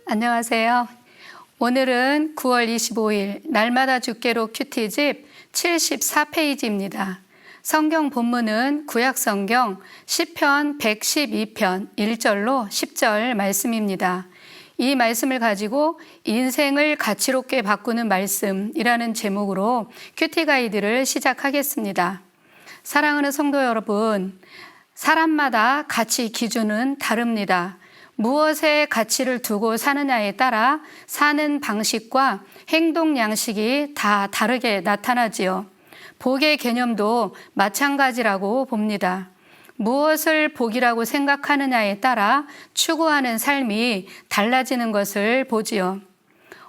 안녕하세요. 오늘은 9월 25일 날마다 주께로 큐티집 74페이지입니다. 성경 본문은 구약성경 시편 112편 1절로 10절 말씀입니다. 이 말씀을 가지고 인생을 가치롭게 바꾸는 말씀이라는 제목으로 큐티 가이드를 시작하겠습니다. 사랑하는 성도 여러분, 사람마다 가치 기준은 다릅니다. 무엇에 가치를 두고 사느냐에 따라 사는 방식과 행동 양식이 다 다르게 나타나지요. 복의 개념도 마찬가지라고 봅니다. 무엇을 복이라고 생각하느냐에 따라 추구하는 삶이 달라지는 것을 보지요.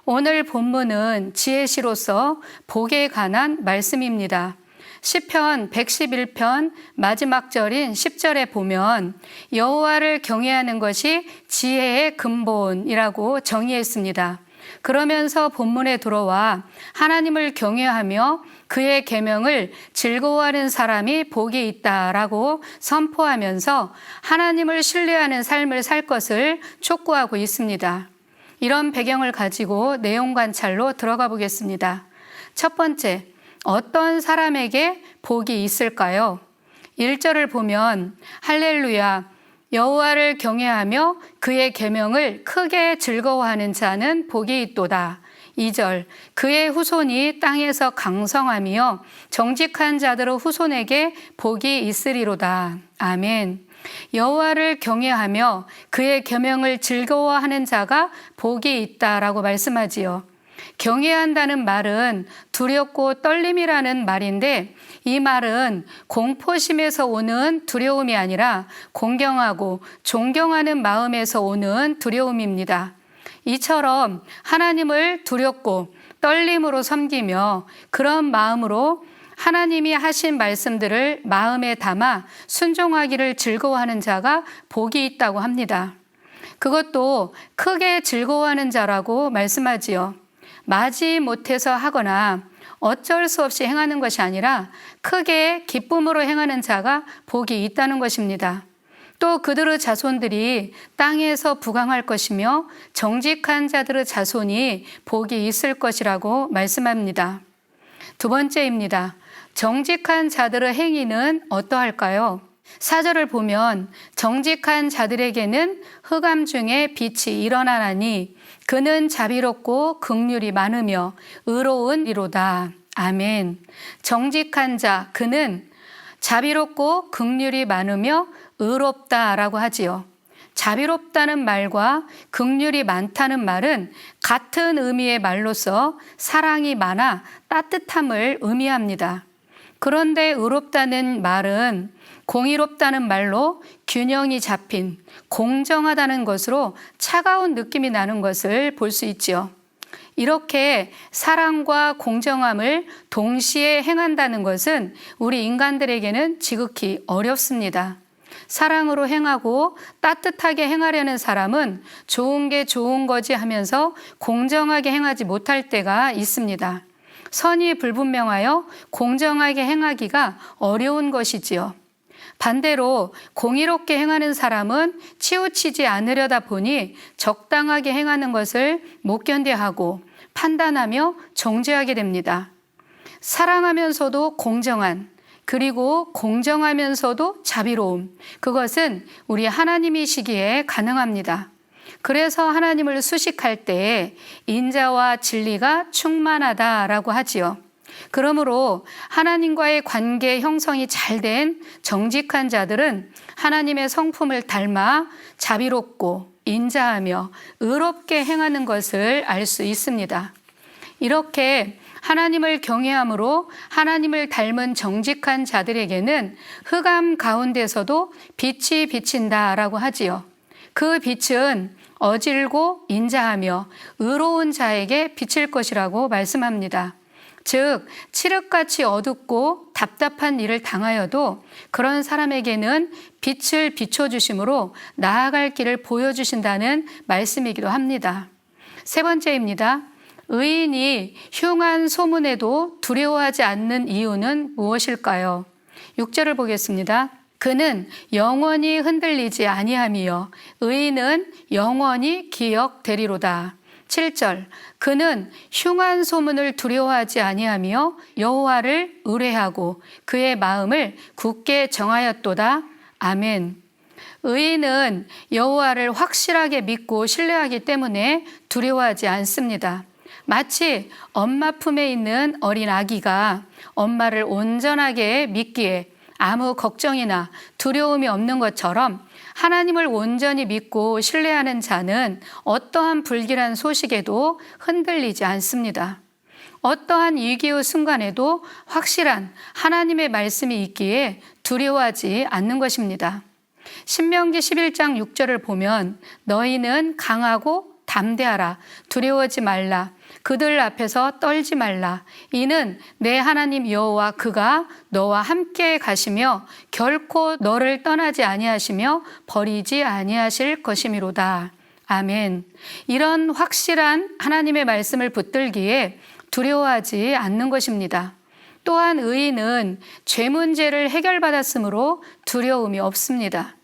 오늘 본문은 지혜시로서 복에 관한 말씀입니다. 시편 111편 마지막 절인 10절에 보면 여호와를 경외하는 것이 지혜의 근본이라고 정의했습니다. 그러면서 본문에 들어와 하나님을 경외하며 그의 계명을 즐거워하는 사람이 복이 있다라고 선포하면서 하나님을 신뢰하는 삶을 살 것을 촉구하고 있습니다. 이런 배경을 가지고 내용 관찰로 들어가 보겠습니다. 첫 번째, 어떤 사람에게 복이 있을까요? 1절을 보면 할렐루야, 여호와를 경외하며 그의 계명을 크게 즐거워하는 자는 복이 있도다. 2절, 그의 후손이 땅에서 강성하며 정직한 자들의 후손에게 복이 있으리로다. 아멘. 여호와를 경외하며 그의 계명을 즐거워하는 자가 복이 있다라고 말씀하지요. 경외한다는 말은 두렵고 떨림이라는 말인데 이 말은 공포심에서 오는 두려움이 아니라 공경하고 존경하는 마음에서 오는 두려움입니다. 이처럼 하나님을 두렵고 떨림으로 섬기며 그런 마음으로 하나님이 하신 말씀들을 마음에 담아 순종하기를 즐거워하는 자가 복이 있다고 합니다. 그것도 크게 즐거워하는 자라고 말씀하지요. 마지 못해서 하거나 어쩔 수 없이 행하는 것이 아니라 크게 기쁨으로 행하는 자가 복이 있다는 것입니다. 또 그들의 자손들이 땅에서 부강할 것이며 정직한 자들의 자손이 복이 있을 것이라고 말씀합니다. 두 번째입니다. 정직한 자들의 행위는 어떠할까요? 4절을 보면 정직한 자들에게는 흑암 중에 빛이 일어나나니 그는 자비롭고 긍휼이 많으며 의로운 이로다. 아멘. 정직한 자, 그는 자비롭고 긍휼이 많으며 의롭다라고 하지요. 자비롭다는 말과 긍휼이 많다는 말은 같은 의미의 말로서 사랑이 많아 따뜻함을 의미합니다. 그런데 의롭다는 말은 공의롭다는 말로 균형이 잡힌 공정하다는 것으로 차가운 느낌이 나는 것을 볼 수 있지요. 이렇게 사랑과 공정함을 동시에 행한다는 것은 우리 인간들에게는 지극히 어렵습니다. 사랑으로 행하고 따뜻하게 행하려는 사람은 좋은 게 좋은 거지 하면서 공정하게 행하지 못할 때가 있습니다. 선이 불분명하여 공정하게 행하기가 어려운 것이지요. 반대로 공의롭게 행하는 사람은 치우치지 않으려다 보니 적당하게 행하는 것을 못 견뎌하고 판단하며 정죄하게 됩니다. 사랑하면서도 공정한, 그리고 공정하면서도 자비로움, 그것은 우리 하나님이시기에 가능합니다. 그래서 하나님을 수식할 때에 인자와 진리가 충만하다라고 하지요. 그러므로 하나님과의 관계 형성이 잘 된 정직한 자들은 하나님의 성품을 닮아 자비롭고 인자하며 의롭게 행하는 것을 알 수 있습니다. 이렇게 하나님을 경외함으로 하나님을 닮은 정직한 자들에게는 흑암 가운데서도 빛이 비친다라고 하지요. 그 빛은 어질고 인자하며 의로운 자에게 비칠 것이라고 말씀합니다. 즉 칠흑같이 어둡고 답답한 일을 당하여도 그런 사람에게는 빛을 비춰주심으로 나아갈 길을 보여주신다는 말씀이기도 합니다. 세 번째입니다. 의인이 흉한 소문에도 두려워하지 않는 이유는 무엇일까요? 6절을 보겠습니다. 그는 영원히 흔들리지 아니함이요 의인은 영원히 기억되리로다. 7절 그는 흉한 소문을 두려워하지 아니하며 여호와를 의뢰하고 그의 마음을 굳게 정하였도다. 아멘. 의인은 여호와를 확실하게 믿고 신뢰하기 때문에 두려워하지 않습니다. 마치 엄마 품에 있는 어린 아기가 엄마를 온전하게 믿기에 아무 걱정이나 두려움이 없는 것처럼 하나님을 온전히 믿고 신뢰하는 자는 어떠한 불길한 소식에도 흔들리지 않습니다. 어떠한 위기의 순간에도 확실한 하나님의 말씀이 있기에 두려워하지 않는 것입니다. 신명기 11장 6절을 보면 너희는 강하고 담대하라. 두려워하지 말라. 그들 앞에서 떨지 말라. 이는 내 하나님 여호와 그가 너와 함께 가시며 결코 너를 떠나지 아니하시며 버리지 아니하실 것이미로다. 아멘. 이런 확실한 하나님의 말씀을 붙들기에 두려워하지 않는 것입니다. 또한 의인은 죄 문제를 해결받았으므로 두려움이 없습니다.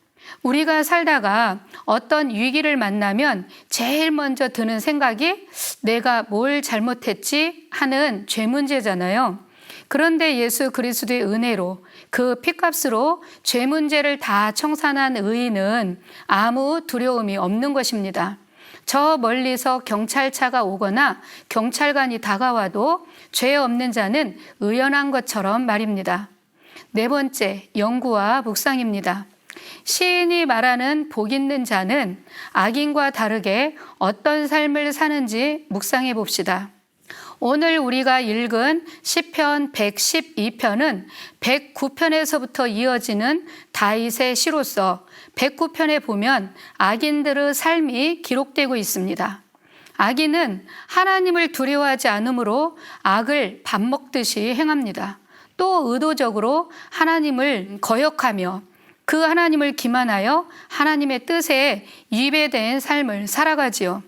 우리가 살다가 어떤 위기를 만나면 제일 먼저 드는 생각이 내가 뭘 잘못했지 하는 죄 문제잖아요. 그런데 예수 그리스도의 은혜로 그 피값으로 죄 문제를 다 청산한 의인은 아무 두려움이 없는 것입니다. 저 멀리서 경찰차가 오거나 경찰관이 다가와도 죄 없는 자는 의연한 것처럼 말입니다. 네 번째, 연구와 묵상입니다. 시인이 말하는 복 있는 자는 악인과 다르게 어떤 삶을 사는지 묵상해 봅시다. 오늘 우리가 읽은 시편 112편은 109편에서부터 이어지는 다윗의 시로서 109편에 보면 악인들의 삶이 기록되고 있습니다. 악인은 하나님을 두려워하지 않으므로 악을 밥 먹듯이 행합니다. 또 의도적으로 하나님을 거역하며 그 하나님을 기만하여 하나님의 뜻에 위배된 삶을 살아가지요.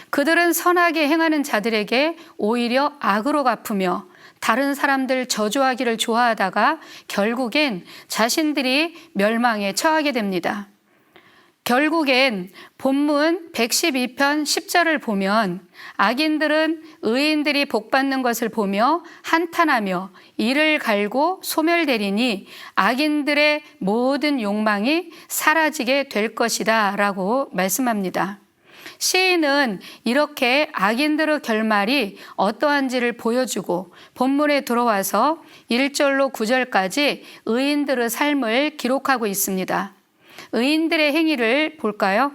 그들은 선하게 행하는 자들에게 오히려 악으로 갚으며 다른 사람들 저주하기를 좋아하다가 결국엔 자신들이 멸망에 처하게 됩니다. 결국엔 본문 112편 10절을 보면 악인들은 의인들이 복받는 것을 보며 한탄하며 이를 갈고 소멸되리니 악인들의 모든 욕망이 사라지게 될 것이다 라고 말씀합니다. 시인은 이렇게 악인들의 결말이 어떠한지를 보여주고 본문에 들어와서 1절로 9절까지 의인들의 삶을 기록하고 있습니다. 의인들의 행위를 볼까요?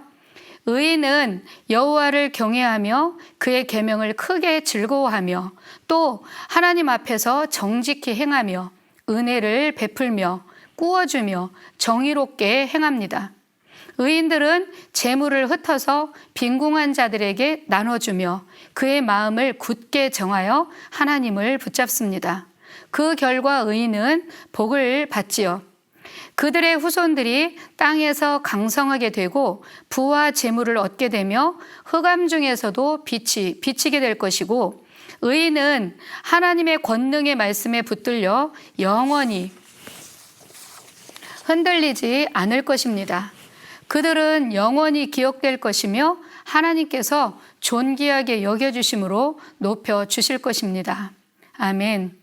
의인은 여호와를 경외하며 그의 계명을 크게 즐거워하며 또 하나님 앞에서 정직히 행하며 은혜를 베풀며 꾸어주며 정의롭게 행합니다. 의인들은 재물을 흩어서 빈궁한 자들에게 나눠주며 그의 마음을 굳게 정하여 하나님을 붙잡습니다. 그 결과 의인은 복을 받지요. 그들의 후손들이 땅에서 강성하게 되고 부와 재물을 얻게 되며 흑암 중에서도 빛이 비치게 될 것이고 의인은 하나님의 권능의 말씀에 붙들려 영원히 흔들리지 않을 것입니다. 그들은 영원히 기억될 것이며 하나님께서 존귀하게 여겨주심으로 높여주실 것입니다. 아멘.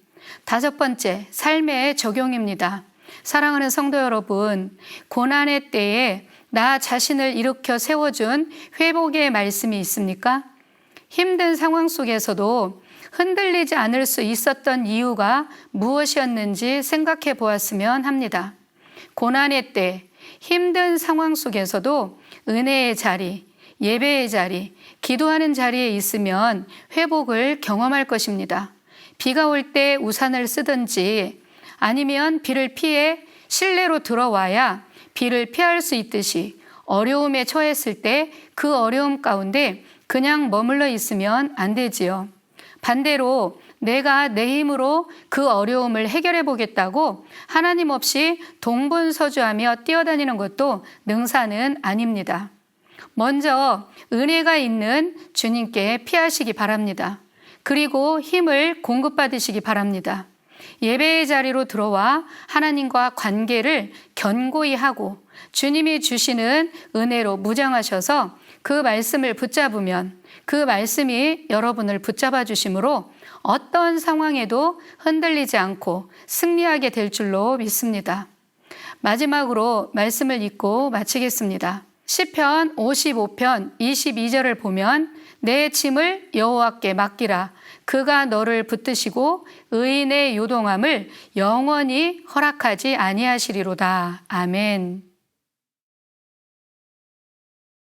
다섯 번째, 삶의 적용입니다. 사랑하는 성도 여러분, 고난의 때에 나 자신을 일으켜 세워준 회복의 말씀이 있습니까? 힘든 상황 속에서도 흔들리지 않을 수 있었던 이유가 무엇이었는지 생각해 보았으면 합니다. 고난의 때, 힘든 상황 속에서도 은혜의 자리, 예배의 자리, 기도하는 자리에 있으면 회복을 경험할 것입니다. 비가 올 때 우산을 쓰든지 아니면 비를 피해 실내로 들어와야 비를 피할 수 있듯이 어려움에 처했을 때 그 어려움 가운데 그냥 머물러 있으면 안 되지요. 반대로 내가 내 힘으로 그 어려움을 해결해 보겠다고 하나님 없이 동분서주하며 뛰어다니는 것도 능사는 아닙니다. 먼저 은혜가 있는 주님께 피하시기 바랍니다. 그리고 힘을 공급받으시기 바랍니다. 예배의 자리로 들어와 하나님과 관계를 견고히 하고 주님이 주시는 은혜로 무장하셔서 그 말씀을 붙잡으면 그 말씀이 여러분을 붙잡아 주심으로 어떤 상황에도 흔들리지 않고 승리하게 될 줄로 믿습니다. 마지막으로 말씀을 읽고 마치겠습니다. 시편 55편 22절을 보면 내 짐을 여호와께 맡기라. 그가 너를 붙드시고 의인의 요동함을 영원히 허락하지 아니하시리로다. 아멘.